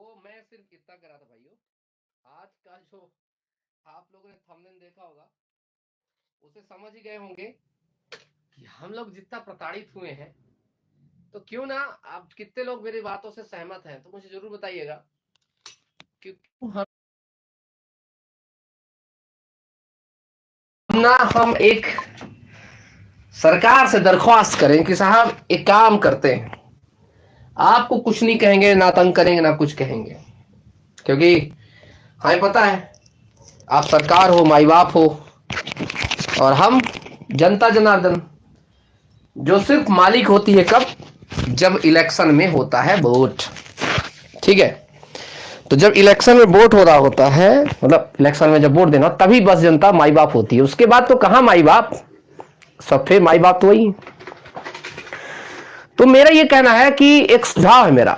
तो मैं सिर्फ इतना करा था भाइयों, आज का जो आप लोगों ने थंबनेल देखा होगा उसे समझ ही गए होंगे कि हम लोग जितना प्रताड़ित हुए हैं, तो क्यों ना आप कितने लोग मेरी बातों से सहमत हैं तो मुझे जरूर बताइएगा। क्यों हम एक सरकार से दरख्वास्त करें कि साहब एक काम करते हैं, आपको कुछ नहीं कहेंगे, ना तंग करेंगे ना कुछ कहेंगे, क्योंकि हमें पता है आप सरकार हो, माई बाप हो, और हम जनता जनार्दन, जो सिर्फ मालिक होती है कब? जब इलेक्शन में होता है वोट। ठीक है, तो जब इलेक्शन में वोट हो रहा होता है, मतलब इलेक्शन में जब वोट देना, तभी बस जनता माई बाप होती है। उसके बाद तो कहां माई बाप, सब फिर माई बाप तो वही। तो मेरा ये कहना है कि एक सुझाव है मेरा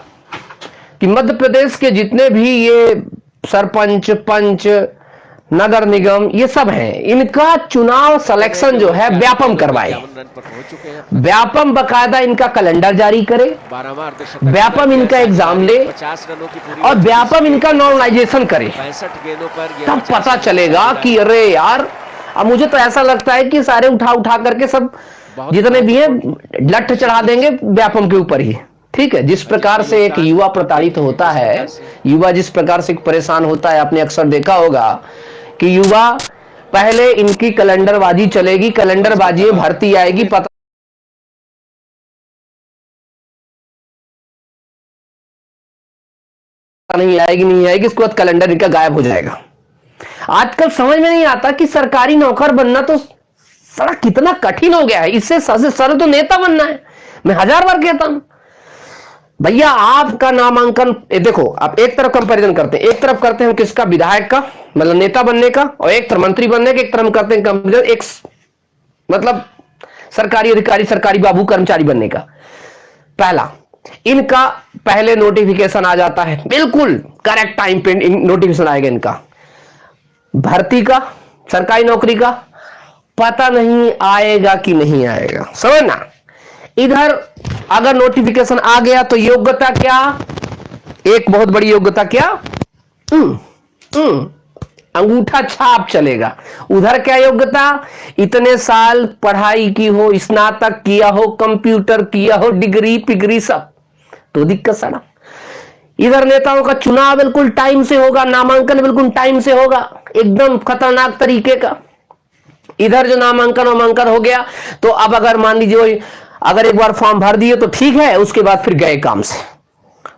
कि मध्य प्रदेश के जितने भी ये सरपंच, पंच, नगर निगम, ये सब हैं, इनका चुनाव सिलेक्शन जो है व्यापम करवाए, व्यापम बकायदा इनका कैलेंडर जारी करे, व्यापम इनका एग्जाम ले और व्यापम इनका नॉर्मलाइजेशन करे। तब पता चलेगा कि अरे यार, अब मुझे तो ऐसा लगता है कि सारे उठा उठा करके सब जितने भी हैं लठ चढ़ा देंगे व्यापम के ऊपर ही। ठीक है, जिस प्रकार से एक युवा प्रताड़ित होता है, युवा जिस प्रकार से परेशान होता है, आपने अक्सर देखा होगा कि युवा पहले इनकी कैलेंडरबाजी चलेगी, कैलेंडरबाजी में भर्ती आएगी, पता नहीं आएगी, इसके बाद कैलेंडर इनका गायब हो जाएगा। आजकल समझ में नहीं आता कि सरकारी नौकर बनना तो साला कितना कठिन हो गया है। इससे सबसे सरल तो नेता बनना है। मैं 1000 बार कहता हूं भैया, आपका नामांकन देखो, आप एक तरफ कंपैरिजन करते हैं, एक तरफ करते हैं किसका, विधायक का, मतलब नेता बनने का, और एक तरफ मंत्री बनने का, एक तरफ करते हैं कंपैरिजन एक मतलब सरकारी अधिकारी, सरकारी बाबू, कर्मचारी बनने का। पहला, इनका पहले नोटिफिकेशन आ जाता है, बिल्कुल करेक्ट टाइम पे नोटिफिकेशन आएगा। इनका भर्ती का, सरकारी नौकरी का पता नहीं आएगा कि नहीं आएगा, समझना। इधर अगर नोटिफिकेशन आ गया तो योग्यता क्या, एक बहुत बड़ी योग्यता क्या, अंगूठा छाप चलेगा। उधर क्या योग्यता, इतने साल पढ़ाई की हो, स्नातक किया हो, कंप्यूटर किया हो, डिग्री पिग्री सब, तो दिक्कत सारा। इधर नेताओं का चुनाव बिल्कुल टाइम से होगा, नामांकन बिल्कुल टाइम से होगा, एकदम खतरनाक तरीके का। इधर जो नामांकन वामांकन हो गया तो अब अगर मान लीजिए अगर एक बार फॉर्म भर दिए तो ठीक है, उसके बाद फिर गए काम से।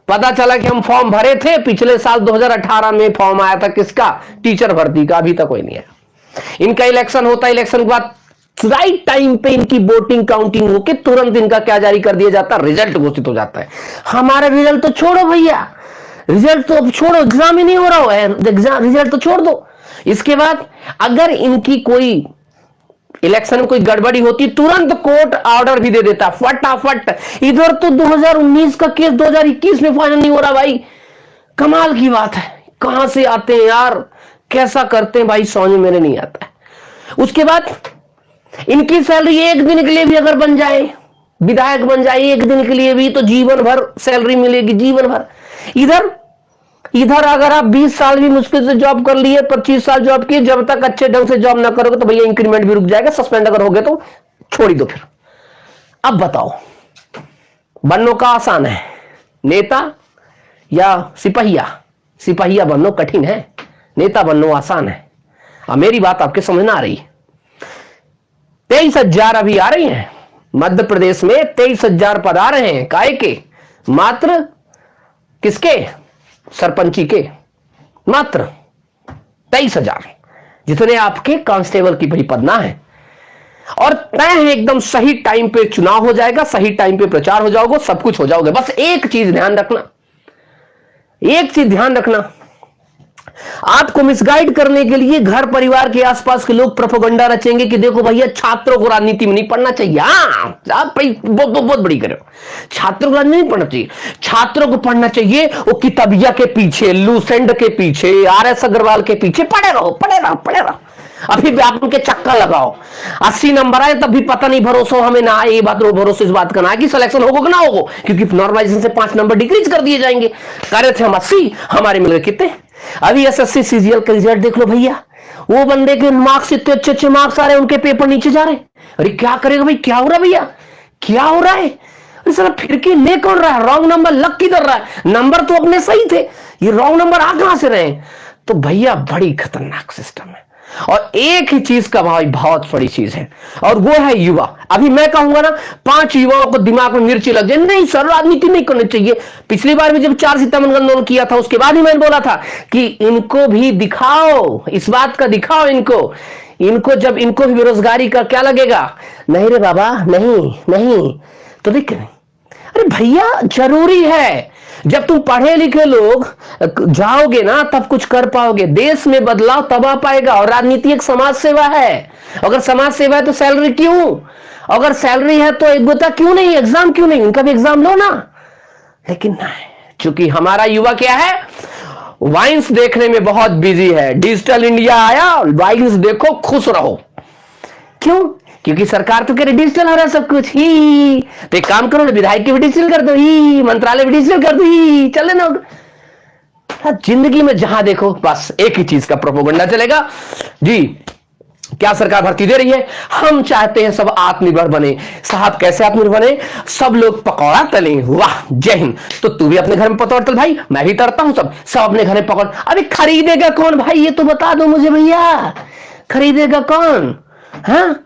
पता चला कि हम फॉर्म भरे थे पिछले साल 2018 में, फॉर्म आया था किसका, टीचर भर्ती का, अभी तक कोई नहीं आया। इनका इलेक्शन होता है, इलेक्शन के बाद राइट टाइम पे इनकी वोटिंग काउंटिंग होकर तुरंत इनका क्या जारी कर दिया जाता है, रिजल्ट घोषित हो जाता है। हमारा रिजल्ट तो छोड़ो भैया, रिजल्ट तो अब छोड़ो, एग्जाम ही नहीं हो रहा है, एग्जाम रिजल्ट तो छोड़ दो। इसके बाद अगर इनकी कोई इलेक्शन में कोई गड़बड़ी होती, तुरंत कोर्ट ऑर्डर भी दे देता फटाफट। इधर तो 2019 का केस 2021 में फाइनल नहीं हो रहा भाई, कमाल की बात है। कहां से आते हैं यार, कैसा करते हैं भाई, समझ में मेरे नहीं आता है। उसके बाद इनकी सैलरी एक दिन के लिए भी अगर बन जाए, विधायक बन जाए एक दिन के लिए भी, तो जीवन भर सैलरी मिलेगी, जीवन भर। इधर अगर आप 20 साल भी मुश्किल से जॉब कर लिए, 25 साल जॉब किए, जब तक अच्छे ढंग से जॉब ना करोगे तो भैया इंक्रीमेंट भी रुक जाएगा, सस्पेंड अगर हो गए तो छोड़ ही दो फिर। अब बताओ, बनना का आसान है, नेता या सिपहिया? सिपहिया बनना कठिन है, नेता बनना आसान है। अब मेरी बात आपके समझ ना आ रही। 23,000 अभी आ रही हैं मध्य प्रदेश में, 23,000 पद आ रहे हैं, काय के? मात्र किसके? सरपंची के, मात्र 23,000, जितने आपके कांस्टेबल की भाई पद ना है। और तय है एकदम सही टाइम पे चुनाव हो जाएगा, सही टाइम पे प्रचार हो जाओगे, सब कुछ हो जाओगे। बस एक चीज ध्यान रखना, एक चीज ध्यान रखना, आपको मिसगाइड करने के लिए घर परिवार के आसपास के लोग प्रोपेगेंडा रचेंगे कि देखो भैया छात्रों को राजनीति में नहीं पढ़ना चाहिए। आप भाई बहुत बड़ी करो, छात्रों को राजनीति नहीं पढ़ना चाहिए, छात्रों को पढ़ना चाहिए वो किताबिया के पीछे, लूसेंट के पीछे, RS अग्रवाल के पीछे पड़े रहो, पड़े रहो, पड़े रहो। अभी भी आप उनके चक्कर लगाओ, 80 नंबर आए तब भी पता नहीं भरोसा हमें ना आए, ये बात भरोसे इस बात का ना कि सिलेक्शन होगा कि ना होगा, क्योंकि नॉर्मलाइजेशन से 5 नंबर डिक्रीज कर दिए जाएंगे। कह रहे थे हम 80, हमारे मिल गए कितने। अभी एसएससी सीजीएल का रिजल्ट देख लो भैया, वो बंदे के मार्क्स इतने अच्छे अच्छे मार्क्स आ रहे हैं, उनके पेपर नीचे जा रहे हैं। अरे क्या करेगा भाई, क्या हो रहा है भैया, क्या हो रहा है? सर फिर के ले कौन रहा है, रॉन्ग नंबर लग किधर रहा है, नंबर तो अपने सही थे, ये रॉन्ग नंबर आ कहां से रहे? तो भैया बड़ी खतरनाक सिस्टम है। और एक ही चीज का भाई बहुत बड़ी चीज है, और वो है युवा। अभी मैं कहूंगा ना, 5 युवाओं को दिमाग में मिर्ची लग जाए, नहीं सर राजनीति नहीं करनी चाहिए। पिछली बार भी जब 4 सितंबर आंदोलन किया था, उसके बाद ही मैंने बोला था कि इनको भी दिखाओ, इस बात का दिखाओ इनको जब इनको भी बेरोजगारी का क्या लगेगा, नहीं रे बाबा नहीं तो देख, अरे भैया जरूरी है, जब तुम पढ़े लिखे लोग जाओगे ना तब कुछ कर पाओगे, देश में बदलाव तब आ पाएगा। और राजनीति एक समाज सेवा है, अगर समाज सेवा है तो सैलरी क्यों, अगर सैलरी है तो योग्यता क्यों नहीं, एग्जाम क्यों नहीं, उनका भी एग्जाम लो ना। लेकिन नहीं, क्योंकि हमारा युवा क्या है, वाइन्स देखने में बहुत बिजी है, डिजिटल इंडिया आया, वाइन्स देखो खुश रहो। क्यों? क्योंकि सरकार तो कह रही डिजिटल हो रहा है सब कुछ ही, तो एक काम करो ना, विधायक की भी डिजिटल कर दो ही, मंत्रालय भी डिजिटल कर दो ही, चले ना। जिंदगी में जहां देखो बस एक ही चीज का प्रोपेगेंडा चलेगा जी। क्या सरकार भर्ती दे रही है, हम चाहते हैं सब आत्मनिर्भर बने। साहब कैसे आत्मनिर्भर बने, सब लोग पकौड़ा तले, वाह जय हिंद। तो तू भी अपने घर में पकौड़ा तल भाई, मैं भी तरता हूं, सब अपने घर में पकौड़ा। अरे खरीदेगा कौन भाई, ये तो बता दो मुझे भैया, खरीदेगा कौन? हाँ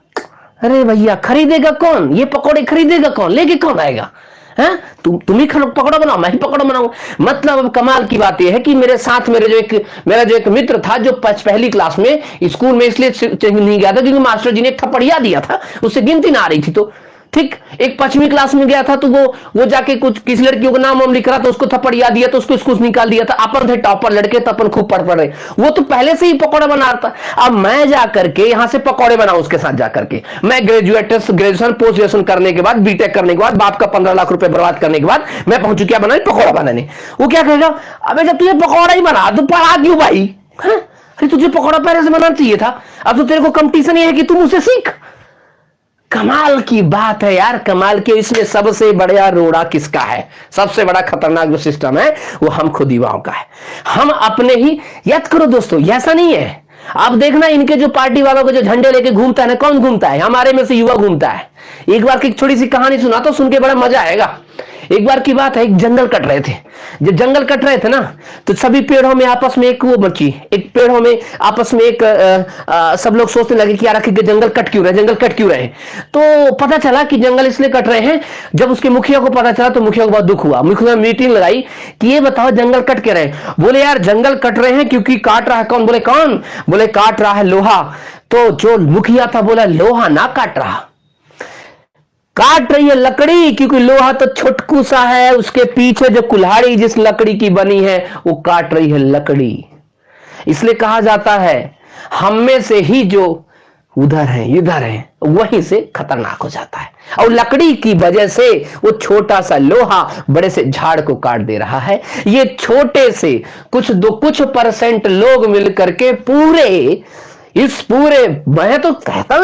अरे भैया खरीदेगा कौन, ये पकौड़े खरीदेगा कौन, लेके कौन आएगा? हैं तुम ही पकौड़ा बनाओ, मैं ही पकौड़ा बनाऊं। मतलब अब कमाल की बात यह है कि मेरे साथ मेरा जो एक मित्र था, जो पहली क्लास में स्कूल में इसलिए नहीं गया था क्योंकि मास्टर जी ने एक थप्पड़िया दिया था, उससे गिनती ना आ रही थी। तो ठीक, एक 5वीं क्लास में गया था, तो वो जाके कुछ किसी लड़कियों का नाम लिख रहा था, उसको थप्पड़िया दिया तो उसको स्कूल निकाल दिया था। अपन थे टॉपर लड़के, तो अपन खूब पढ़ रहे, वो तो पहले से ही पकौड़ा बना रहा था। अब मैं जाकर के यहां से पकौड़े बनाऊं उसके साथ जाकर के, मैं ग्रेजुएशन पोस्ट ग्रेजुएशन करने के बाद, बीटेक करने के बाद, बाप का 15 लाख रुपए बर्बाद करने के बाद मैं पहुंचू क्या बनाने, पकौड़ा बनाने। वो क्या कहेगा, अबे जब तुझे पकौड़ा ही बना तो पढ़ा क्यों भाई? अरे तुझे पकौड़ा पहले से बनाना चाहिए था, अब तो तेरे को कंपटीशन ये है कि तुम उसे सीख। कमाल की बात है यार, कमाल की। इसमें सबसे बड़ा रोड़ा किसका है, सबसे बड़ा खतरनाक जो सिस्टम है वो हम खुद युवाओं का है। हम अपने ही, याद करो दोस्तों, ऐसा नहीं है। आप देखना इनके जो पार्टी वालों के जो झंडे लेके घूमता है ना, कौन घूमता है? हमारे में से युवा घूमता है। एक बार की छोटी सी कहानी सुना तो सुन के बड़ा मजा आएगा। एक बार की बात है, एक जंगल कट रहे थे। जब जंगल कट रहे थे ना, तो सभी पेड़ों में आपस में एक वो बची, एक पेड़ों में आपस में एक सब लोग सोचने लगे कि यार आखिर जंगल कट क्यों रहे। तो पता चला कि जंगल इसलिए कट रहे हैं। जब उसके मुखिया को पता चला तो मुखिया को बहुत दुख हुआ। मुखिया ने मीटिंग लगाई कि ये बताओ जंगल कट के रहे। बोले यार जंगल कट रहे हैं क्योंकि काट रहा है कौन? बोले कौन? बोले काट रहा है लोहा। तो जो मुखिया था बोला लोहा ना काट रहा, काट रही है लकड़ी, क्योंकि लोहा तो छोटकू सा है, उसके पीछे जो कुल्हाड़ी जिस लकड़ी की बनी है वो काट रही है लकड़ी। इसलिए कहा जाता है हम में से ही जो उधर है इधर है वहीं से खतरनाक हो जाता है। और लकड़ी की वजह से वो छोटा सा लोहा बड़े से झाड़ को काट दे रहा है। ये छोटे से कुछ परसेंट लोग मिलकर के मैं तो कहता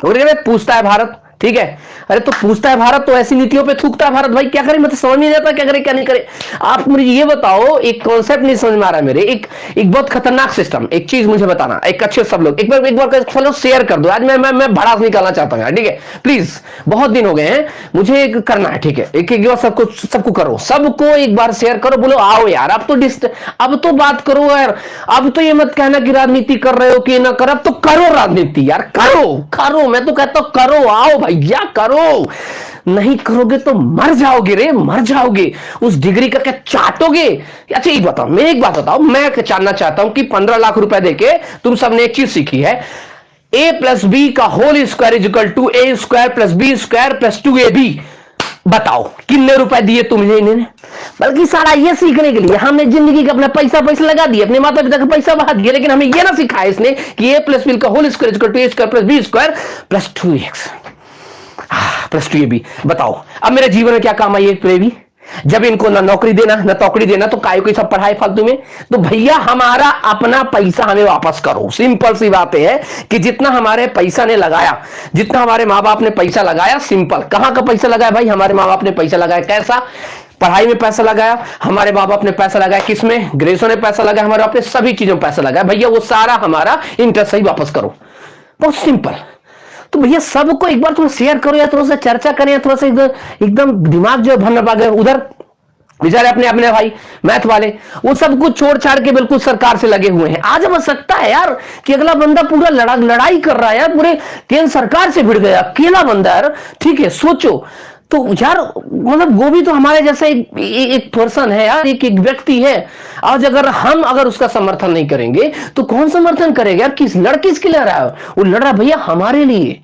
मेरे पूछता है भारत, ठीक है, अरे तो पूछता है भारत तो ऐसी नीतियों पे थूकता है भारत। भाई क्या करे, मतलब समझ नहीं आता क्या करे क्या नहीं करे। आप मुझे ये बताओ, एक कॉन्सेप्ट नहीं समझ में आ रहा है मेरे, एक बहुत खतरनाक सिस्टम, एक चीज मुझे बताना, एक अच्छे सब लोग एक बार चलो शेयर कर दो। आज मैं भड़ास निकालना चाहता हूँ, ठीक है प्लीज, बहुत दिन हो गए हैं, मुझे एक करना है, ठीक है, एक बार सबको करो, सबको एक बार शेयर करो, बोलो आओ यार अब तो बात करो यार। अब तो ये मत कहना कि राजनीति कर रहे हो कि ना कर, अब तो करो राजनीति यार, करो, मैं तो कहता हूं करो, आओ भैया करो। नहीं करोगे तो मर जाओगे, उस डिग्री का क्या चाटोगे? अच्छा एक बताओ, मैं एक बात बताओ, मैं जानना चाहता हूं कि 15 लाख रुपए देके तुम सबने एक चीज सीखी है, a+b का whole square is equal to a² + b² + 2ab। बताओ कितने रुपए दिए तुमने इन्हें? बल्कि सारा ये सीखने के लिए हमने जिंदगी का अपना पैसा लगा दिया, अपने माता पिता का पैसा बहा दिया, लेकिन हमें ये ना सिखाया इसने कि a+b का whole square is equal to a² + b² + 2x + 2ab। बताओ अब मेरे जीवन में क्या काम आई a+b? जब इनको ना नौकरी देना ना तौकड़ी देना तो काय को सब पढ़ाए फालतू में। तो भैया हमारा अपना पैसा हमें वापस करो, सिंपल सी बात है कि जितना हमारे पैसा ने लगाया, जितना हमारे माँ बाप ने पैसा लगाया, सिंपल, कहां का पैसा लगाया भाई, हमारे माँ बाप ने पैसा लगाया, कैसा, पढ़ाई में पैसा लगाया, हमारे माँ बाप ने पैसा लगाया, किसमें, ग्रेसों ने पैसा लगाया, हमारे बाप ने सभी चीजों में पैसा लगाया, भैया वो सारा हमारा इंटरेस्ट ही वापस करो, बहुत सिंपल। तो भैया सबको एक बार थोड़ा शेयर करो या थोड़ा सा चर्चा करें, या थोड़ा सा एकदम दिमाग जो भरना पा गया उधर बेचारे अपने अपने भाई मैथ वाले, वो सब कुछ छोड़ छाड़ के बिल्कुल सरकार से लगे हुए हैं। आज अब सकता है यार कि अगला बंदा पूरा लड़ाई कर रहा है यार, पूरे केंद्र सरकार से भिड़ गया, अकेला बंदा यार, ठीक है, सोचो तो यार, मतलब वो भी तो हमारे जैसे एक पर्सन है यार, एक व्यक्ति है। आज अगर उसका समर्थन नहीं करेंगे तो कौन समर्थन करेगा यार, किसके लिए रहा है, वो लड़ रहा भैया हमारे लिए,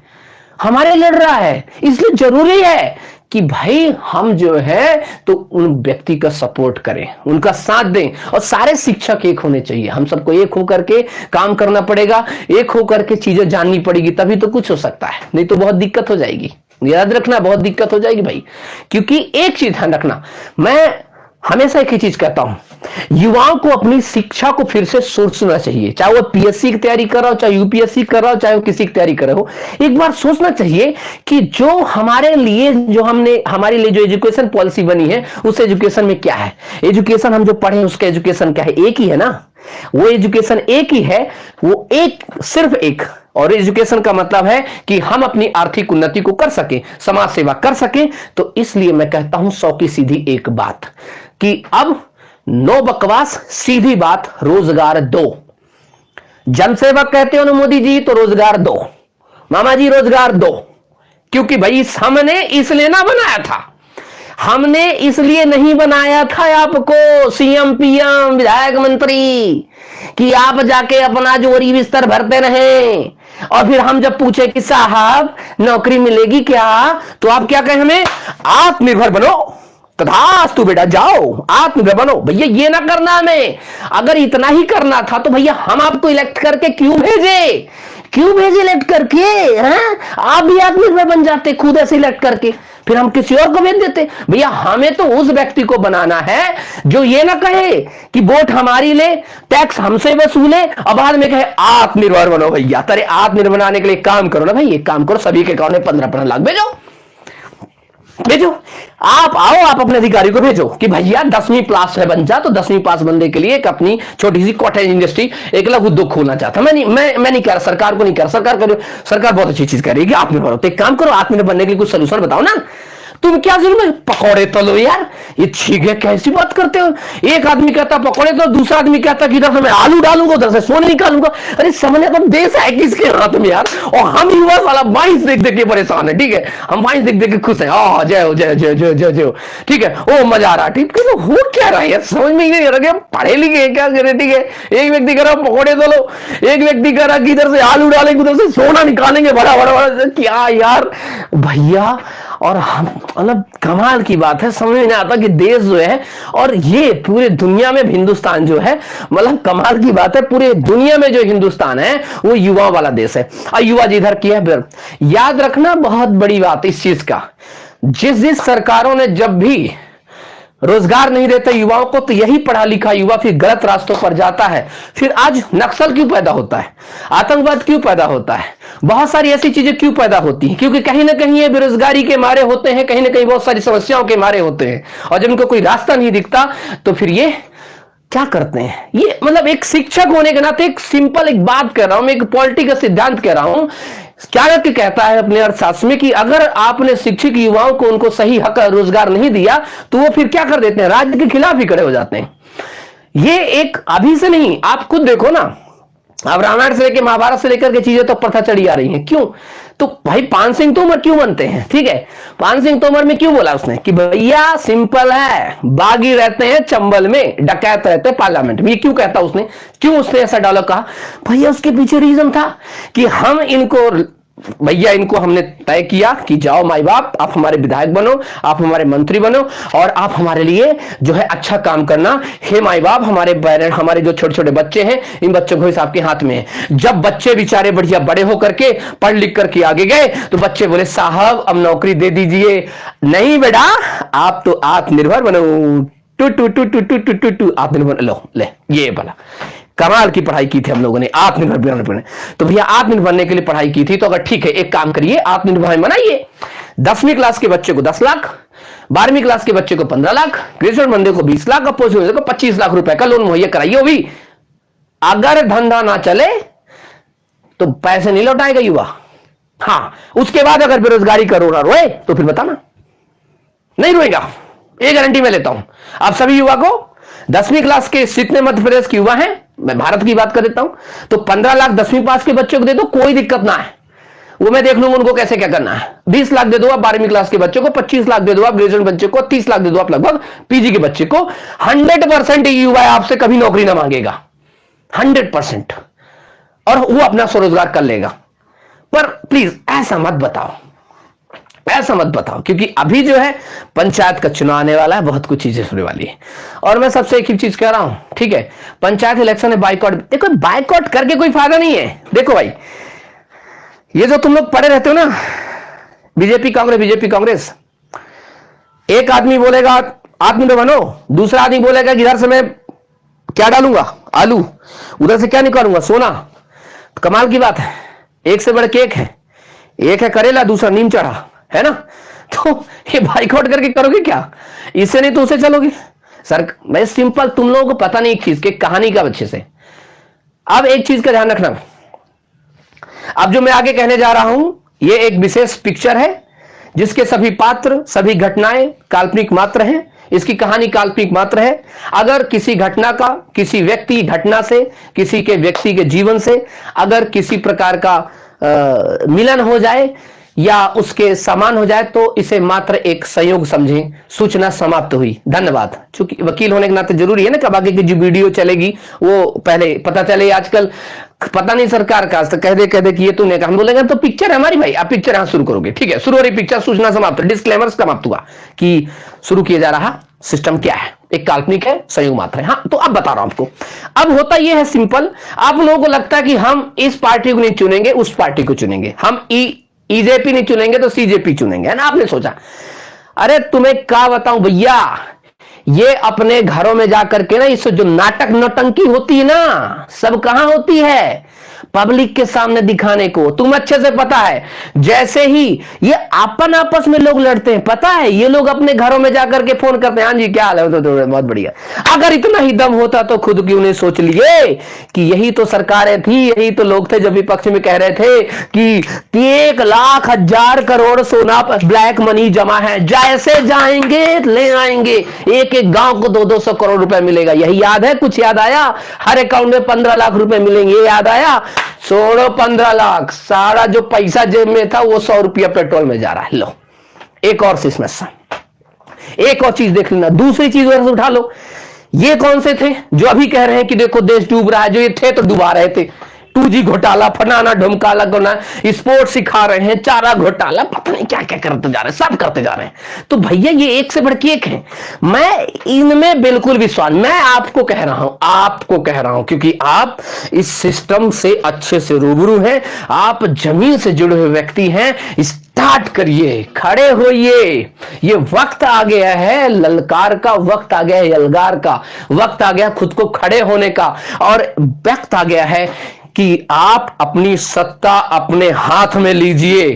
हमारे लड़ रहा है। इसलिए जरूरी है कि भाई हम जो है तो उन व्यक्ति का सपोर्ट करें, उनका साथ दें, और सारे शिक्षक एक होने चाहिए। हम सबको एक होकर के काम करना पड़ेगा, एक होकर के चीजें जाननी पड़ेगी, तभी तो कुछ हो सकता है, नहीं तो बहुत दिक्कत हो जाएगी। याद रखना, बहुत दिक्कत हो जाएगी भाई। क्योंकि एक चीज ध्यान रखना, मैं हमेशा एक ही चीज कहता हूं, युवाओं को अपनी शिक्षा को फिर से सोचना चाहिए। चाहे वो पीएससी की तैयारी कर रहा हो, चाहे यूपीएससी कर रहा हो, चाहे वो किसी की तैयारी कर रहे हो, एक बार सोचना चाहिए कि जो हमारे लिए जो एजुकेशन पॉलिसी बनी है उस एजुकेशन में क्या है। एजुकेशन हम जो पढ़े उसका एजुकेशन क्या है, एक ही है ना, वो एजुकेशन एक ही है, वो एक, सिर्फ एक। और एजुकेशन का मतलब है कि हम अपनी आर्थिक उन्नति को कर सके, समाज सेवा कर सके। तो इसलिए मैं कहता हूं 100 की सीधी एक बात कि अब नो बकवास, सीधी बात, रोजगार दो। जनसेवक कहते हो ना मोदी जी, तो रोजगार दो मामा जी, रोजगार दो। क्योंकि भाई हमने इसलिए ना बनाया था, हमने इसलिए नहीं बनाया था आपको सीएम पीएम विधायक मंत्री कि आप जाके अपना जोरी बिस्तर भरते रहें, और फिर हम जब पूछे कि साहब नौकरी मिलेगी क्या, तो आप क्या कहें हमें, आत्मनिर्भर बनो, तथास्तु बेटा जाओ आत्मनिर्भर बनो। भैया ये ना करना हमें, अगर इतना ही करना था तो भैया हम आपको इलेक्ट करके क्यों भेजे इलेक्ट करके, हैं? आप भी आत्मनिर्भर बन जाते खुद ऐसे इलेक्ट करके, फिर हम किसी और को भेज देते। भैया हमें तो उस व्यक्ति को बनाना है जो ये ना कहे कि वोट हमारी ले, टैक्स हमसे वसूले, और बाद में कहे आत्मनिर्भर बनो। भैया तेरे आत्मनिर्भर बनाने के लिए काम करो ना भाई, एक काम करो, सभी के अकाउंट में 15-15 लाख भेजो। आप आओ, आप अपने अधिकारी को भेजो कि भैया 10वीं पास है बंदा, तो 10वीं पास बंदे के लिए एक अपनी छोटी सी कॉटेज इंडस्ट्री, एक लघु उद्योग खोलना चाहता। मैं नहीं कह रहा, सरकार को नहीं कह रहा, सरकार बहुत अच्छी चीज कर रही है, आत्मनिर्भर हो। एक काम करो, आत्मनिर्भर बनने के लिए कुछ सोल्यूशन बताओ ना। तुम क्या जरूर में पकौड़े तलो यार, ये ठीक है, कैसी बात करते हो। एक आदमी कहता पकौड़े तो, दूसरा आदमी कहता कि इधर से मैं आलू डालूंगा, उधर से सोने निकालूंगा। अरे समझे, तुम देश है किसके हाथ में यार, और हम युवा वाला वाइंस देख देख के परेशान है, ठीक है, हम वाइंस देख देख के खुश है, जय हो जय जय जय जय जय, ठीक है, ओ मजा आ रहा, ठीक है। तो हो क्या रहा है यार, समझ में नहीं आ रहा, पढ़े लिखे क्या करे, ठीक है। एक व्यक्ति कह रहा पकौड़े तलो, एक व्यक्ति कह रहा कि इधर से आलू डालेंगे, उधर से सोना निकालेंगे, बड़ा बड़ा क्या यार भैया। और हम मतलब कमाल की बात है, समझ में नहीं आता कि देश जो है, और ये पूरे दुनिया में हिंदुस्तान जो है, मतलब कमाल की बात है, पूरे दुनिया में जो हिंदुस्तान है वो युवा वाला देश है। और युवा जिधर की है, याद रखना बहुत बड़ी बात इस चीज का, जिस सरकारों ने जब भी रोजगार नहीं देते युवाओं को, तो यही पढ़ा लिखा युवा फिर गलत रास्तों पर जाता है। फिर आज नक्सल क्यों पैदा होता है, आतंकवाद क्यों पैदा होता है, बहुत सारी ऐसी चीजें क्यों पैदा होती हैं, क्योंकि कहीं ना कहीं ये बेरोजगारी के मारे होते हैं, कहीं ना कहीं बहुत सारी समस्याओं के मारे होते हैं। और जब इनको कोई रास्ता नहीं दिखता तो फिर ये क्या करते हैं। ये मतलब एक शिक्षक होने के नाते एक सिंपल एक बात कह रहा हूं मैं, एक पॉलिटिकल सिद्धांत कह रहा हूं। चाणक्य कहता है अपने अर्थशास्त्र में कि अगर आपने शिक्षित युवाओं को उनको सही हक रोजगार नहीं दिया तो वो फिर क्या कर देते हैं, राज्य के खिलाफ ही खड़े हो जाते हैं। ये एक अभी से नहीं, आप खुद देखो ना, अब रामायण से लेकर महाभारत से लेकर के चीजें तो प्रथा चढ़ी आ रही हैं। क्यों, तो भाई पान सिंह तोमर क्यों बनते हैं, ठीक है, पान सिंह तोमर में क्यों बोला उसने कि भैया सिंपल है, बागी रहते हैं चंबल में, डकैत रहते हैं पार्लियामेंट में। ये क्यों कहता उसने, क्यों उसने ऐसा डायलॉग कहा, भैया उसके पीछे रीजन था कि हम इनको भैया इनको हमने तय किया कि जाओ माई बाप, आप हमारे विधायक बनो, आप हमारे मंत्री बनो और आप हमारे लिए जो है अच्छा काम करना। हे माई बाप, हमारे पेरेंट, हमारे जो छोटे छोटे बच्चे हैं, इन बच्चों को हिसाब के हाथ में है। जब बच्चे बेचारे बढ़िया बड़े होकर के पढ़ लिख करके आगे गए तो बच्चे बोले साहब अब नौकरी दे दीजिए। नहीं बेटा, आप तो आत्मनिर्भर बनो, टू टू टू टू टू टू टू आत्मनिर्भर। लो ले, ये बोला कमाल की पढ़ाई की थी हम लोगों ने आत्मनिर्भर बनने। तो भैया आत्मनिर्भर बनने के लिए पढ़ाई की थी, तो अगर ठीक है एक काम करिए, आत्मनिर्भर बनाइए। 10वीं क्लास के बच्चे को 10 लाख, 12वीं क्लास के बच्चे को 15 लाख, ग्रेजुएट बंदे को 20 लाख, पोस्ट को 25 लाख रुपए का लोन मुहैया कराइए। वो भी अगर धंधा ना चले तो पैसे नहीं लौटाएगा युवा। हाँ, उसके बाद अगर बेरोजगारी का रोना रोए तो फिर बताना, नहीं रोएगा, ये गारंटी मैं लेता हूं। आप सभी युवा को 10वीं क्लास के जितने मध्य प्रदेश के युवा हैं, मैं भारत की बात कर देता हूं, तो 15 लाख 10वीं पास के बच्चों को दे दो, कोई दिक्कत ना है, वो मैं देख लूंगा उनको कैसे क्या करना है। 20 लाख दे दो आप 12वीं क्लास के बच्चों को, 25 लाख दे दो आप ग्रेजुएट बच्चे को, 30 लाख दे दो आप लगभग पीजी के बच्चे को। 100% युवा आपसे कभी नौकरी ना मांगेगा, 100%, और वो अपना स्वरोजगार कर लेगा। पर प्लीज ऐसा मत बताओ, ऐसा मत बताओ, क्योंकि अभी जो है पंचायत का चुनाव आने वाला है, बहुत कुछ चीजें होने वाली है। और मैं सबसे एक ही चीज कह रहा हूं, ठीक है, पंचायत इलेक्शन में बाइकआउट, देखो बाइकआउट करके कोई फायदा नहीं है। देखो भाई, ये जो तुम लोग पड़े रहते हो ना, बीजेपी कांग्रेस बीजेपी कांग्रेस, एक आदमी बोलेगा आत्मनिर्भर बनो, दूसरा आदमी बोलेगा कि इधर से मैं क्या डालूंगा, आलू, उधर से क्या निकालूंगा, सोना। तो कमाल की बात है, एक से बड़े केक है, एक है करेला, दूसरा नीम चढ़ा, है ना। तो ये बाइकआउट करके करोगे क्या, इससे नहीं तो उसे चलोगे सर। मैं सिंपल, तुम लोगों को पता नहीं एक चीज के कहानी का अच्छे से। अब एक चीज का ध्यान रखना, अब जो मैं आगे कहने जा रहा हूं ये एक विशेष पिक्चर है जिसके सभी पात्र सभी घटनाएं काल्पनिक मात्र हैं, इसकी कहानी काल्पनिक मात्र है। अगर किसी घटना का, किसी व्यक्ति घटना से, किसी के व्यक्ति के जीवन से अगर किसी प्रकार का मिलन हो जाए या उसके समान हो जाए तो इसे मात्र एक संयोग समझें, सूचना समाप्त हुई, धन्यवाद। चूंकि वकील होने के नाते जरूरी है ना, कब आगे की जो वीडियो चलेगी वो पहले पता चले। आजकल पता नहीं सरकार का, तो कह दे कि ये तूने कहा, हम बोलेंगे तो पिक्चर है हमारी भाई, आप पिक्चर यहां शुरू करोगे, ठीक है, शुरू हो रही पिक्चर, सूचना समाप्त, डिस्क्लेमर समाप्त हुआ कि शुरू किया जा रहा सिस्टम क्या है, एक काल्पनिक है, संयोग मात्र है। हाँ, तो अब बता रहा हूं आपको। अब होता यह है सिंपल, आप लोगों को लगता है कि हम इस पार्टी को नहीं चुनेंगे, उस पार्टी को चुनेंगे, हम ईजेपी नहीं चुनेंगे तो सीजेपी चुनेंगे, है ना। आपने सोचा, अरे तुम्हें क्या बताऊं भैया, ये अपने घरों में जाकर के ना, इससे जो नाटक नौटंकी होती है ना, सब कहां होती है, पब्लिक के सामने दिखाने को। तुम अच्छे से पता है, जैसे ही ये अपन आपस में लोग लड़ते हैं, पता है, ये लोग अपने घरों में जाकर के फोन करते हैं, हाँ जी क्या हाल है, तो बहुत बढ़िया। अगर इतना ही दम होता तो खुद क्यों नहीं सोच लिए कि यही तो सरकारें थी, यही तो लोग थे जब विपक्ष में कह रहे थे कि 1,00,000 सोना ब्लैक मनी जमा है, जैसे जाएंगे ले आएंगे, एक एक गांव को 200 करोड़ रुपए मिलेगा। यही याद है, कुछ याद आया, हर अकाउंट में 15 लाख रुपए मिलेंगे, ये याद आया। छोड़ो 15 लाख, सारा जो पैसा जेब में था वो 100 रुपया पेट्रोल में जा रहा है। लो एक और समस्या, एक और चीज देख लेना, दूसरी चीज उधर से उठा लो। ये कौन से थे जो अभी कह रहे हैं कि देखो देश डूब रहा है, जो ये थे तो डुबा रहे थे, 2G घोटाला, फनाना ढुमकाला करना, स्पोर्ट्स सिखा रहे हैं, चारा घोटाला, पता नहीं क्या क्या करते जा रहे हैं, सब करते जा रहे हैं। तो भैया ये एक से बढ़ के एक है, मैं इनमें बिल्कुल विश्वास, मैं आपको कह रहा हूं क्योंकि आप इस सिस्टम से अच्छे से रूबरू हैं, आप जमीन से जुड़े हुए व्यक्ति हैं। स्टार्ट करिए, खड़े होइए, ये वक्त आ गया है ललकार का, वक्त आ गया है यलगार का, वक्त आ गया खुद को खड़े होने का, और वक्त आ गया है कि आप अपनी सत्ता अपने हाथ में लीजिए।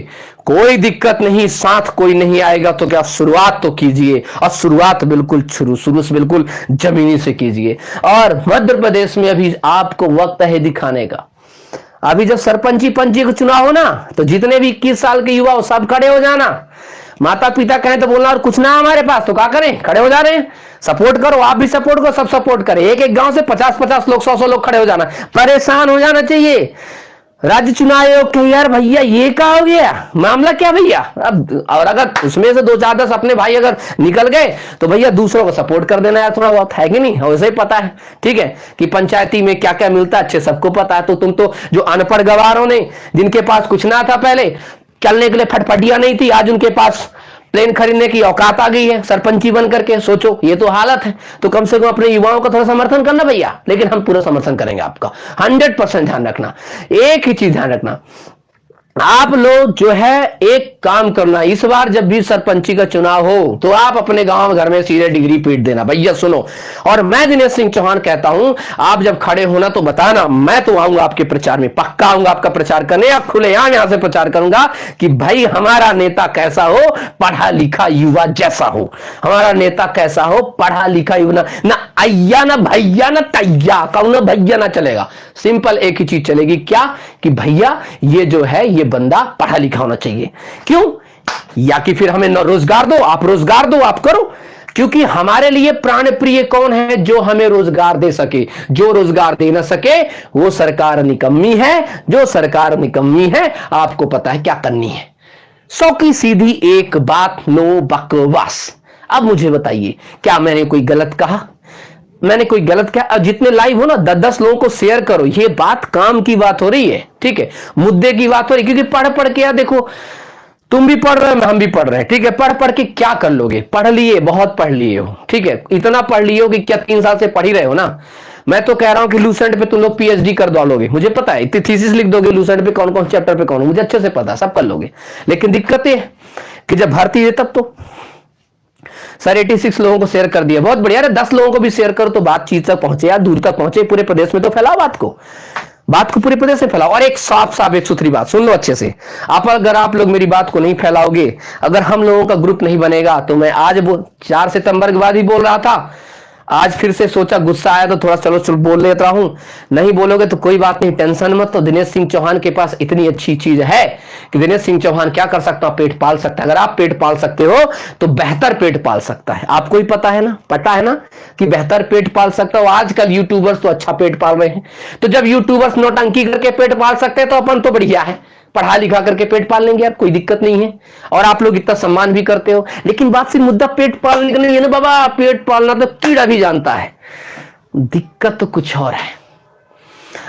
कोई दिक्कत नहीं, साथ कोई नहीं आएगा तो क्या, शुरुआत तो कीजिए, और शुरुआत बिल्कुल शुरू से बिल्कुल जमीनी से कीजिए। और मध्य प्रदेश में अभी आपको वक्त है दिखाने का। अभी जब सरपंची पंची का चुनाव हो ना, तो जितने भी 21 साल के युवा हो सब खड़े हो जाना, माता पिता कहें तो बोलना और कुछ ना हमारे पास, तो क्या करें, खड़े हो जा रहे हैं, सपोर्ट करो, आप भी सपोर्ट करो, सब सपोर्ट करें, एक एक गांव से 50-50 लोग, 100-100 लोग खड़े हो जाना, परेशान हो जाना चाहिए। राज्य चुनाव आयोग के यार भैया ये क्या हो गया, मामला क्या भैया। अब और अगर उसमें से 2 4 10 अपने भाई अगर निकल गए तो भैया दूसरों को सपोर्ट कर देना यार, थोड़ा बहुत है कि नहीं, वैसे ही पता है ठीक है कि पंचायती में क्या क्या मिलता है अच्छे सबको पता है। तो तुम तो जो अनपढ़ गवारों ने, जिनके पास कुछ ना था पहले, चलने के लिए फटफटिया नहीं थी, आज उनके पास प्लेन खरीदने की औकात आ गई है सरपंची बन करके, सोचो ये तो हालत है। तो कम से कम अपने युवाओं का थोड़ा समर्थन करना भैया, लेकिन हम पूरा समर्थन करेंगे आपका 100%। ध्यान रखना, एक ही चीज ध्यान रखना, आप लोग जो है एक काम करना, इस बार जब भी सरपंची का चुनाव हो तो आप अपने गांव घर में सीधे डिग्री पीट देना भैया, सुनो। और मैं दिनेश सिंह चौहान कहता हूं, आप जब खड़े होना तो बताना, मैं तो आऊंगा आपके प्रचार में, पक्का आऊंगा आपका प्रचार करने, या खुलेआम यहां से प्रचार करूंगा कि भाई हमारा नेता कैसा हो, पढ़ा लिखा युवा जैसा हो। हमारा नेता कैसा हो, पढ़ा लिखा युवा, ना अय्या ना भैया ना तैया, कौन भैया ना चलेगा। सिंपल एक ही चीज चलेगी, क्या कि भैया ये जो है ये बंदा पढ़ा लिखा होना चाहिए। क्यों? या कि फिर हमें रोजगार दो, आप रोजगार दो, आप करो। क्योंकि हमारे लिए प्राण प्रिय कौन है, जो हमें रोजगार दे सके। जो रोजगार दे ना सके वो सरकार निकम्मी है, जो सरकार निकम्मी है आपको पता है क्या करनी है। 100 की सीधी एक बात, नो बकवास। अब मुझे बताइए, क्या मैंने कोई गलत कहा? मैंने कोई गलत क्या? अब जितने लाइव हो ना 10-10 लोगों को शेयर करो, ये बात काम की बात हो रही है, ठीक है, मुद्दे की बात हो रही है। क्योंकि पढ़ पढ़ के यार देखो, तुम भी पढ़ रहे हो, हम भी पढ़ रहे हैं, ठीक है, पढ़ पढ़ के क्या कर लोगे? पढ़ लिए, बहुत पढ़ लिए हो, ठीक है, इतना पढ़ लिए हो कि क्या 3 साल से पढ़ ही रहे हो ना। मैं तो कह रहा हूं कि लूसेंट पे तुम लोग पीएचडी कर डालोगे, मुझे पता है, इतनी थीसिस लिख दोगे लूसेंट पे, कौन कौन चैप्टर पे कौन, मुझे अच्छे से पता, सब कर लोगे। लेकिन दिक्कत है कि जब भर्ती है तब तो सर 86 लोगों को शेयर कर दिया, बहुत बढ़िया। अरे 10 लोगों को भी शेयर करो तो बातचीत तक पहुंचे यार, दूर तक पहुंचे, पूरे प्रदेश में तो फैलाओ बात को पूरे प्रदेश में फैलाओ। और एक साफ साफ एक सुथरी बात सुन लो अच्छे से, अगर आप लोग मेरी बात को नहीं फैलाओगे, अगर हम लोगों का ग्रुप नहीं बनेगा, तो मैं आज 4 सितंबर के बाद ही बोल रहा था, आज फिर से सोचा, गुस्सा आया तो थोड़ा चलो बोल लेता हूं। नहीं बोलोगे तो कोई बात नहीं, टेंशन मत। तो दिनेश सिंह चौहान के पास इतनी अच्छी चीज है कि दिनेश सिंह चौहान क्या कर सकता है, पेट पाल सकता है। अगर आप पेट पाल सकते हो तो बेहतर पेट पाल सकता है। आपको ही पता है ना कि बेहतर पेट पाल सकता हो। आजकल यूट्यूबर्स तो अच्छा पेट पाल रहे हैं, तो जब यूट्यूबर्स नौटंकी करके पेट पाल सकते हैं तो अपन तो बढ़िया है, पढ़ा लिखा करके पेट पाल लेंगे यार, कोई दिक्कत नहीं है। और आप लोग इतना सम्मान भी करते हो, लेकिन बात सिर्फ मुद्दा पेट पालने का नहीं है ना बाबा, पेट पालना तो कीड़ा भी जानता है। दिक्कत तो कुछ और है।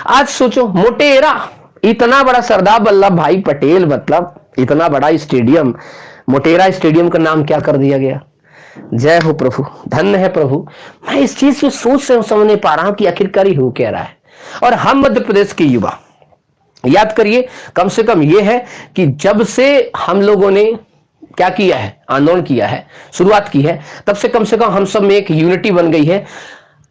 आज सोचो, मोटेरा, इतना बड़ा सरदार वल्लभ भाई पटेल, मतलब इतना बड़ा स्टेडियम, मोटेरा स्टेडियम का नाम क्या कर दिया गया। जय हो प्रभु, धन्य है प्रभु। मैं इस चीज को सोच से समझ नहीं पा रहा हूं कि आखिरकार हो क्या रहा है। और हम मध्य प्रदेश के युवा, याद करिए, कम से कम यह है कि जब से हम लोगों ने क्या किया है, आंदोलन किया है, शुरुआत की है, तब से कम हम सब में एक यूनिटी बन गई है।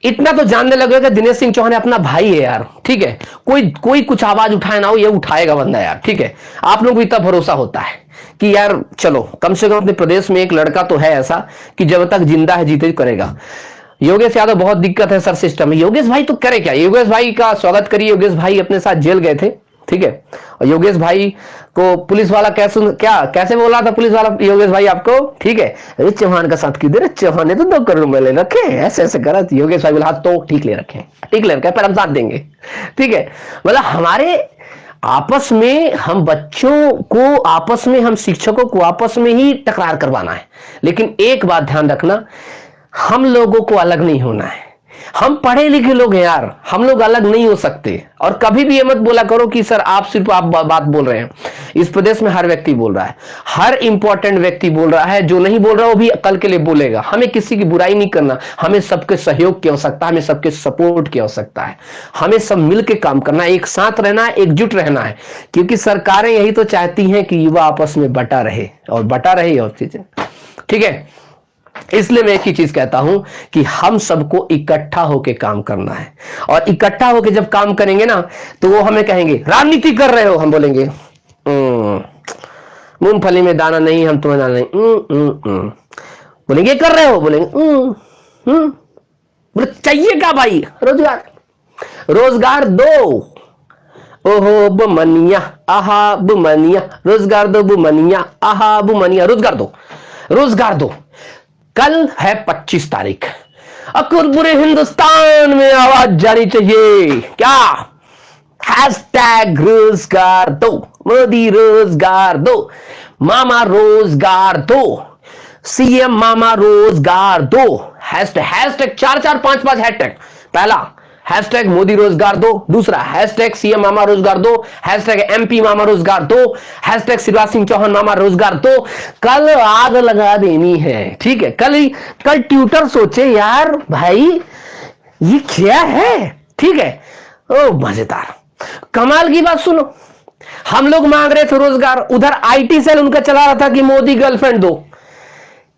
इतना तो जानने लगेगा दिनेश सिंह चौहान अपना भाई है यार, ठीक है, कोई कुछ आवाज उठाए ना हो, ये उठाएगा बंदा यार, ठीक है। आप लोगों को इतना भरोसा होता है कि यार चलो, कम से कम अपने प्रदेश में एक लड़का तो है ऐसा कि जब तक जिंदा है जीते करेगा। योगेश यादव, बहुत दिक्कत है सर सिस्टम में। योगेश भाई तो करे क्या, योगेश भाई का स्वागत करिए। योगेश भाई अपने साथ जेल गए थे, ठीक है, और योगेश भाई को पुलिस वाला कैसे बोला था पुलिस वाला योगेश भाई आपको, ठीक है, अरे चौहान का साथ क्यों दे रहे, चौहान ने तो 2 करोड़ रुपए ले रखे, ऐसे करा। योगेश भाई बोला हाथ तो ठीक ले रखे, पर हम साथ देंगे, ठीक है। मतलब हमारे आपस में, हम बच्चों को आपस में, हम शिक्षकों को आपस में ही टकरार करवाना है। लेकिन एक बात ध्यान रखना, हम लोगों को अलग नहीं होना है। हम पढ़े लिखे लोग हैं यार, हम लोग अलग नहीं हो सकते। और कभी भी ये मत बोला करो कि सर आप सिर्फ आप बात बोल रहे हैं। इस प्रदेश में हर व्यक्ति बोल रहा है, हर इंपॉर्टेंट व्यक्ति बोल रहा है। जो नहीं बोल रहा वो भी कल के लिए बोलेगा। हमें किसी की बुराई नहीं करना, हमें सबके सहयोग की आवश्यकता है, हमें सबके सपोर्ट की आवश्यकता है। हमें सब मिलकर काम करना है, एक साथ रहना है, एकजुट रहना है। क्योंकि सरकारें यही तो चाहती हैं कि युवा आपस में बटा रहे और चीजें, ठीक है। इसलिए मैं एक ही चीज कहता हूं कि हम सबको इकट्ठा होकर काम करना है। और इकट्ठा होकर जब काम करेंगे ना, तो वो हमें कहेंगे राजनीति कर रहे हो, हम बोलेंगे मूंगफली में दाना नहीं, हम तुम्हें दाना नहीं, बोलेंगे कर रहे हो, बोलेंगे बोले चाहिए क्या भाई, रोजगार दो। ओहो बुमनिया, आहा बुमनिया, रोजगार दो बुमनिया, आहा बुमनिया, रोजगार दो। कल है 25 तारीख, अब पूरे हिंदुस्तान में आवाज जानी चाहिए, क्या हैशटैग रोजगार दो, मोदी रोजगार दो, मामा रोजगार दो, सीएम मामा रोजगार दो। Hashtag hashtag 4-4 5-5 hashtag. पहला हैशटैग मोदी रोजगार दो, दूसरा हैशटैग सीएम मामा रोजगार दो, हैशटैग एमपी मामा रोजगार दो, हैशटैग शिवराज सिंह चौहान मामा रोजगार दो। कल आग लगा देनी है, ठीक है। कल ट्विटर सोचे यार भाई ये क्या है, ठीक है। ओ मजेदार, कमाल की बात सुनो। हम लोग मांग रहे थे रोजगार, उधर आईटी सेल उनका चला रहा था कि मोदी गर्लफ्रेंड दो।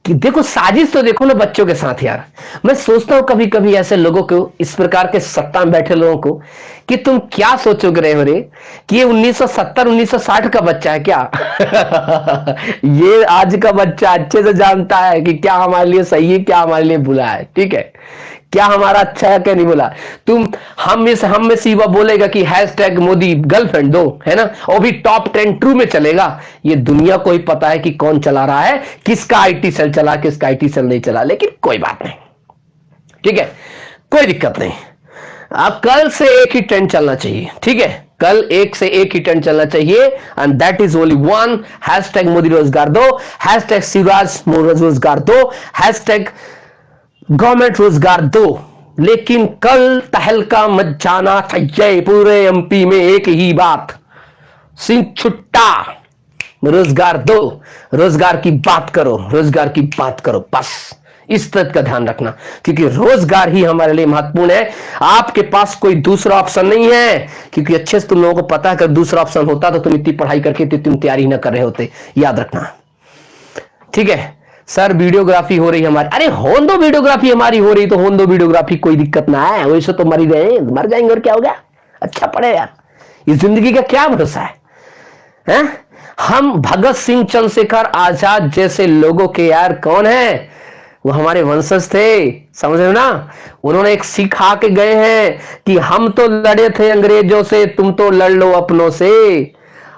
कि देखो साजिश तो देखो ना बच्चों के साथ यार। मैं सोचता हूं कभी कभी ऐसे लोगों को, इस प्रकार के सत्ता में बैठे लोगों को, कि तुम क्या सोचोगे रहे हो रे कि ये 1970 1960 का बच्चा है क्या? ये आज का बच्चा अच्छे से जानता है कि क्या हमारे लिए सही है, क्या हमारे लिए बुरा है, ठीक है। क्या हमारा अच्छा है क्या नहीं बोला। तुम हम में से युवा बोलेगा कि हैशटैग मोदी गर्लफ्रेंड दो, है ना, और भी टॉप 10 ट्रू में चलेगा। ये दुनिया को ही पता है कि कौन चला रहा है, किसका आईटी सेल चला, किसका आईटी सेल नहीं चला। लेकिन कोई बात नहीं, ठीक है, कोई दिक्कत नहीं। अब कल से एक ही ट्रेंड चलना चाहिए, ठीक है। कल एक से एक ही ट्रेंड चलना चाहिए, and that is only one. Hashtag Modi रोजगार दो, हैशटैग शिवराज रोजगार दो, हैशटैग गवर्नमेंट रोजगार दो। लेकिन कल तहलका मच जाना चाहिए पूरे एमपी में एक ही बात, सिंह छुट्टा, रोजगार दो, रोजगार की बात करो, रोजगार की बात करो, बस इस तरह का ध्यान रखना। क्योंकि रोजगार ही हमारे लिए महत्वपूर्ण है, आपके पास कोई दूसरा ऑप्शन नहीं है। क्योंकि अच्छे से तुम लोगों को पता है अगर दूसरा ऑप्शन होता तो तुम इतनी पढ़ाई करके तुम तैयारी ना कर रहे होते, याद रखना, ठीक है। सर वीडियोग्राफी हो रही हमारी, अरे होन दो, वीडियोग्राफी हमारी हो रही तो होन दो वीडियोग्राफी, कोई दिक्कत ना है। वैसे तो मर ही गए, मर जाएंगे और क्या हो गया, अच्छा पड़े यार। इस जिंदगी का क्या भरोसा है? हम भगत सिंह चंद्रशेखर आजाद जैसे लोगों के यार कौन है, वो हमारे वंशज थे, समझ रहे हो ना। उन्होंने एक सिखा के गए हैं कि हम तो लड़े थे अंग्रेजों से, तुम तो लड़ लो अपनों से।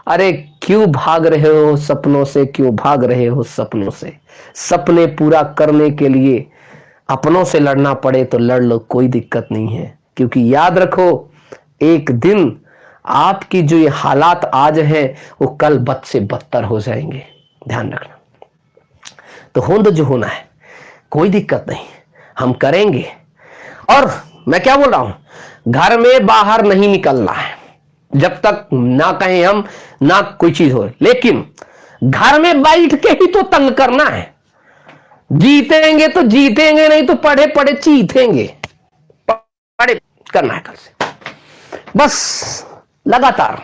अरे क्यों भाग रहे हो सपनों से, क्यों भाग रहे हो सपनों से। सपने पूरा करने के लिए अपनों से लड़ना पड़े तो लड़ लो, कोई दिक्कत नहीं है। क्योंकि याद रखो एक दिन आपकी जो ये हालात आज हैं वो कल बद से बदतर हो जाएंगे, ध्यान रखना। तो होने जो होना है, कोई दिक्कत नहीं, हम करेंगे। और मैं क्या बोल रहा हूं, घर में बाहर नहीं निकलना है जब तक ना कहें हम, ना कोई चीज हो। लेकिन घर में बैठ के ही तो तंग करना है। जीतेंगे तो जीतेंगे, नहीं तो पढ़े पढ़े चीतेंगे। पढ़े करना है कल से, बस लगातार,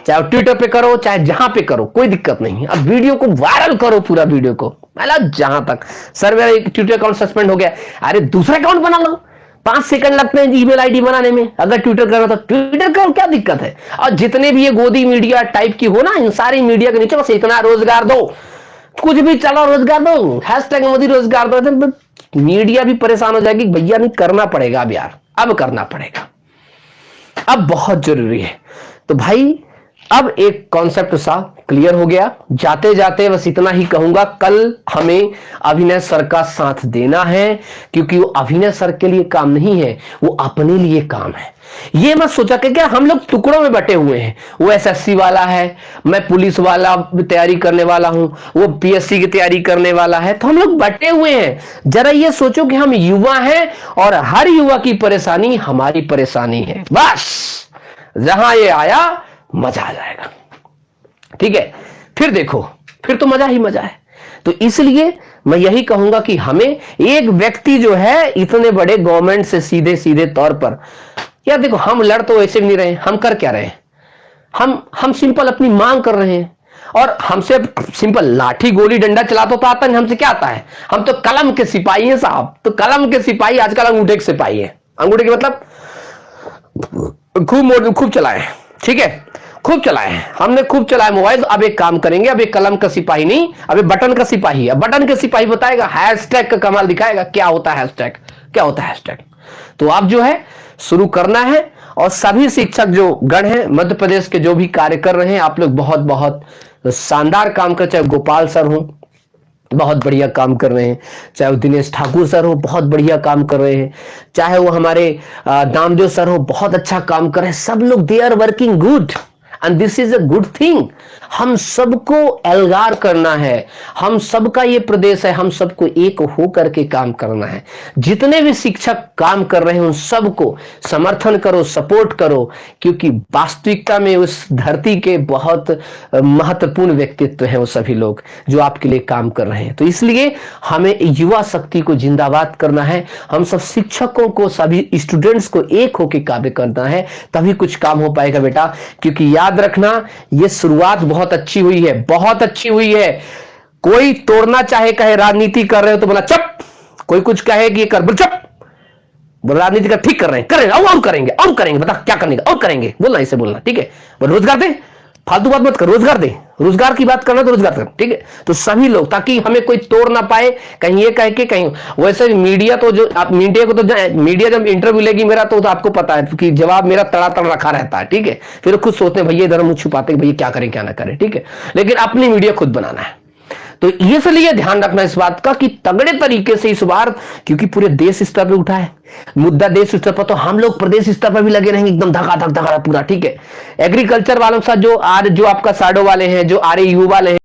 चाहे ट्विटर पे करो चाहे जहां पे करो, कोई दिक्कत नहीं। अब वीडियो को वायरल करो, पूरा वीडियो को, मतलब जहां तक। सर मेरा एक ट्विटर अकाउंट सस्पेंड हो गया, अरे दूसरा अकाउंट बना लो, 5 सेकंड लगते हैं ईमेल आईडी बनाने में। अगर ट्विटर करना तो ट्विटर करो, क्या दिक्कत है। और जितने भी ये गोदी मीडिया टाइप की हो ना, इन सारी मीडिया के नीचे बस इतना रोजगार दो, कुछ भी चलो रोजगार दो, हैशटैग मोदी रोजगार दो। मीडिया भी परेशान हो जाएगी, भैया नहीं करना पड़ेगा अब यार, अब करना पड़ेगा, अब बहुत जरूरी है। तो भाई अब एक कॉन्सेप्ट सा क्लियर हो गया। जाते जाते बस इतना ही कहूंगा, कल हमें अभिनय सर का साथ देना है, क्योंकि वो अभिनय सर के लिए काम नहीं है, वो अपने लिए काम है। ये मत सोचा कि क्या हम लोग टुकड़ों में बटे हुए हैं, वो एसएससी वाला है, मैं पुलिस वाला तैयारी करने वाला हूं, वो पीएससी की तैयारी करने वाला है, तो हम लोग बटे हुए हैं। जरा ये सोचो कि हम युवा हैं और हर युवा की परेशानी हमारी परेशानी है। बस जहां ये आया मजा आ जाएगा, ठीक है। फिर देखो, फिर तो मजा ही मजा है। तो इसलिए मैं यही कहूंगा कि हमें एक व्यक्ति जो है इतने बड़े गवर्नमेंट से सीधे सीधे तौर पर, यार देखो हम लड़ तो वैसे भी नहीं रहे, हम कर क्या रहे हैं, हम सिंपल अपनी मांग कर रहे हैं। और हमसे सिंपल लाठी गोली डंडा चला तो आता नहीं, हमसे क्या आता है, हम तो कलम के सिपाही हैं साहब। तो कलम के सिपाही आजकल अंगूठे के सिपाही है। अंगूठे के मतलब खूब चलाए, ठीक है, खूब चलाए, हमने खूब चलाया मोबाइल। अब एक काम करेंगे, अब एक कलम का सिपाही नहीं, अब एक बटन का सिपाही है। बटन के सिपाही बताएगा, हैशटैग का कमाल दिखाएगा, क्या होता है हैशटैग, क्या होता है हैशटैग। तो आप जो है शुरू करना है। और सभी शिक्षक जो गण हैं मध्य प्रदेश के, जो भी कार्य कर रहे हैं, आप लोग बहुत बहुत शानदार काम कर, चाहे गोपाल सर हो, बहुत बढ़िया काम कर रहे हैं। चाहे वो दिनेश ठाकुर सर हो, बहुत बढ़िया काम कर रहे हैं। चाहे वो हमारे दामदेव सर हो, बहुत अच्छा काम कर रहे हैं। सब लोग they are working good and this is a good thing. हम सबको एल्गार करना है, हम सबका ये प्रदेश है, हम सबको एक हो करके काम करना है। जितने भी शिक्षक काम कर रहे हैं उन सबको समर्थन करो, सपोर्ट करो, क्योंकि वास्तविकता में उस धरती के बहुत महत्वपूर्ण व्यक्तित्व हैं वो सभी लोग जो आपके लिए काम कर रहे हैं। तो इसलिए हमें युवा शक्ति को जिंदाबाद करना है। हम सब शिक्षकों को, सभी स्टूडेंट्स को एक होकर कार्य करना है, तभी कुछ काम हो पाएगा बेटा। क्योंकि याद रखना, ये शुरुआत बहुत अच्छी हुई है, बहुत अच्छी हुई है। कोई तोड़ना चाहे, कहे राजनीति कर रहे हो तो बोला चुप, कोई कुछ कहे कि ये कर, बोल चुप, राजनीति का ठीक कर रहे हैं, करेंगे और करेंगे और करेंगे, बता क्या करने का और करेंगे, बोलना इसे बोलना, ठीक है। रोजगार दे, फालतू बात मत कर, रोजगार दे, रोजगार की बात करना तो रोजगार कर, ठीक है। तो सभी लोग, ताकि हमें कोई तोड़ ना पाए, कहीं ये कह के कहीं वैसे। मीडिया तो जो आप मीडिया को तो मीडिया जब इंटरव्यू लेगी मेरा तो आपको पता है कि जवाब मेरा तड़ातड़ रखा रहता है, ठीक है। फिर खुद सोचते हैं भैया इधर मुंह छुपाते भैया क्या करें क्या ना करें, ठीक है। लेकिन अपनी मीडिया खुद बनाना है। तो इसलिए ध्यान रखना इस बात का कि तगड़े तरीके से इस बार, क्योंकि पूरे देश स्तर पे उठा है मुद्दा, देश स्तर पर, तो हम लोग प्रदेश स्तर पर भी लगे रहेंगे एकदम धका धक धका पूरा, ठीक है। एग्रीकल्चर वालों के साथ जो आपका साडो वाले हैं, जो RAU वाले हैं,